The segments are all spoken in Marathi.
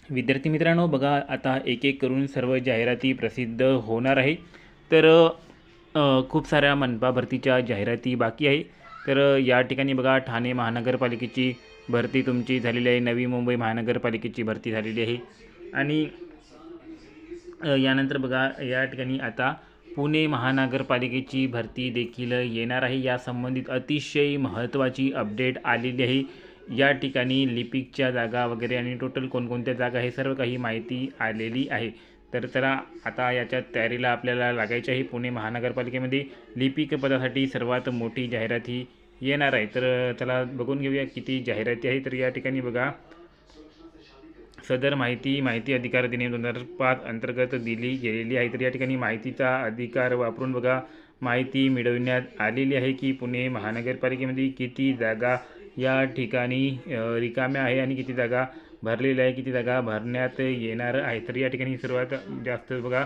विद्यार्थी मित्रांनो, बघा आता एक एक करून सर्व जाहिराती प्रसिद्ध होणार आहे. तर खूप साऱ्या मनपा भरतीच्या जाहिराती बाकी आहे. तर या ठिकाणी बघा, ठाणे महानगरपालिकेची भरती तुमची झालेली आहे, नवी मुंबई महानगरपालिकेची भरती झालेली आहे आणि यानंतर बघा या ठिकाणी आता पुणे महानगरपालिकेची भरती देखील येणार आहे. या संबंधित अतिशय महत्त्वाची अपडेट आलेली आहे. या ठिकाणी लिपिकच्या जागा वगैरे आणि टोटल कोणकोणत्या जागा हे सर्व काही माहिती आलेली आहे. तर चला आता याच्या तयारीला आपल्याला लागायची आहे. पुणे महानगरपालिकेमध्ये लिपिक पदासाठी सर्वात मोठी जाहिरात ही येणार आहे. तर चला बघून घेऊया किती जाहिराती आहे. तर या ठिकाणी बघा, सदर माहिती अधिकार अधिनियम 2005 अंतर्गत दिली गेलेली आहे. तर या ठिकाणी माहितीचा अधिकार वापरून बघा माहिती मिळवण्यात आलेली आहे की पुणे महानगरपालिकेमध्ये किती जागा या ठिकाणी रिकाम्या आहे आणि किती जागा भरलेल्या आहे, किती जागा भरण्यात येणार आहे. तर या ठिकाणी सर्वात जास्त बघा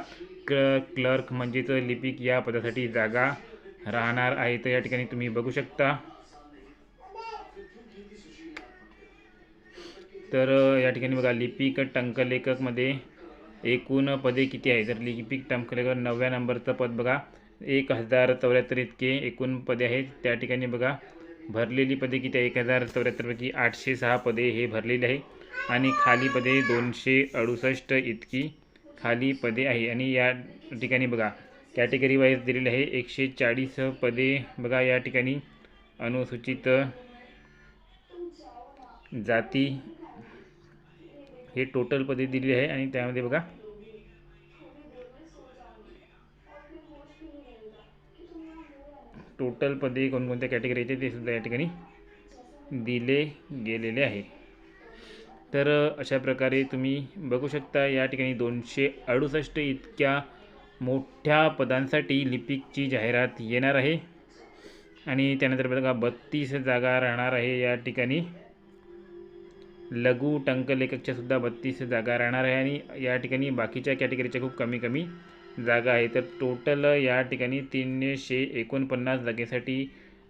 क्लर्क म्हणजेच लिपिक या पदासाठी जागा राहणार आहे. तर या ठिकाणी तुम्ही बघू शकता. तर या ठिकाणी बघा लिपिक टंकलेखकमध्ये एकूण पदे किती आहे. तर लिपिक टंकलेखक 9व्या नंबरचं पद बघा 1074 इतके एकूण पदे आहेत. त्या ठिकाणी बघा भरलेली पदे किती आहे, 1074 पैकी 806 पदे हे भरलेले आहे आणि खाली पदे 268 इतकी खाली पदे आहे. आणि या ठिकाणी बघा कॅटेगरी वाईज दिलेले आहे 140 पदे बघा या ठिकाणी अनुसूचित जाती हे टोटल पदे दिलेली आहे. आणि त्यामध्ये बघा टोटल पदे कोणकोणत्या कॅटेगरीचे ते सुद्धा या ठिकाणी दिले गेलेले आहे. तर अशा प्रकारे तुम्ही बघू शकता या ठिकाणी 268 इतक्या मोठ्या पदांसाठी लिपिकची जाहिरात येणार आहे. आणि त्यानंतर बघा 32 जागा राहणार आहे. या ठिकाणी लघु टंकलेखकच्या सुद्धा 32 जागा राहणार आहे आणि या ठिकाणी बाकीच्या कॅटेगरीच्या खूप कमी जागा आहे. तर टोटल या ठिकाणी 349 जागेसाठी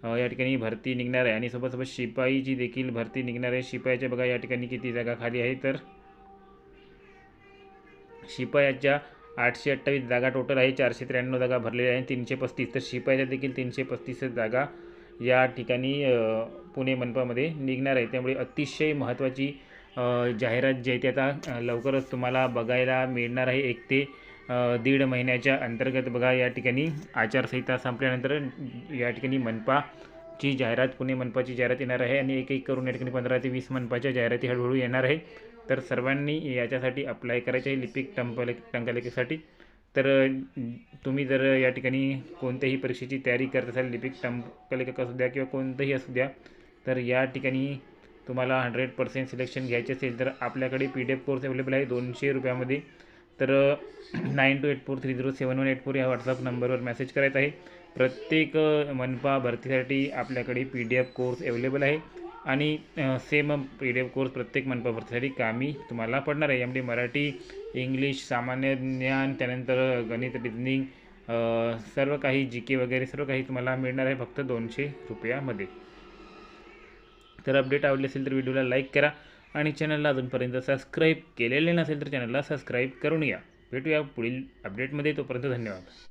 या ठिकाणी भरती निघणार आहे आणि सोबत शिपाईची देखील भरती निघणार आहे. शिपायाच्या बघा या ठिकाणी किती जागा खाली आहे. तर शिपायाच्या 828 जागा टोटल आहे, 493 जागा भरलेल्या आहेत, 335. तर शिपायाच्या देखील 335 जागा या ठिकाणी पुणे मनपामध्ये निघणार आहे. त्यामुळे अतिशय महत्त्वाची जाहिरात जी आहे ती आता लवकरच तुम्हाला बघायला मिळणार आहे. 1 ते 1.5 महिन्याच्या अंतर्गत बघा या ठिकाणी आचारसंहिता संपल्यानंतर या ठिकाणी मनपाची जाहिरात, पुणे मनपाची जाहिरात येणार आहे आणि एक करून या ठिकाणी 15 ते 20 मनपाच्या जाहिराती हळूहळू येणार आहे. तर सर्वांनी याच्यासाठी अप्लाय करायचे आहे लिपिक टंकलेखकसाठी. तर तुम्ही जर या ठिकाणी कोणत्याही परीक्षेची तयारी करत असाल, लिपिक टंकलेखक असू द्या किंवा कोणतंही असू द्या, तर या ठिकाणी तुम्हाला 100% सिलेक्शन घ्यायचे असेल तर आपल्याकडे PDF कोर्स अवेलेबल आहे 200 रुपयामध्ये. तर 9284307184 या व्हॉट्सअप नंबरवर मेसेज करायचा आहे. प्रत्येक मनपा भरतीसाठी आपल्याकडे PDF कोर्स अवेलेबल आहे आणि सेम PDF कोर्स प्रत्येक मनपा भरतीसाठी कामी तुम्हाला पडणार आहे. यामध्ये मराठी, इंग्लिश, सामान्य ज्ञान, त्यानंतर गणित, रिजनिंग, सर्व काही GK वगैरे सर्व काही तुम्हाला मिळणार आहे फक्त 200 रुपयामध्ये. तर अपडेट आवडली असेल तर व्हिडिओला लाईक करा आणि चॅनलला अजूनपर्यंत सबस्क्राईब केलेले नसेल तर चॅनलला सबस्क्राईब करून घ्या. भेटूया पुढील अपडेटमध्ये. तोपर्यंत धन्यवाद.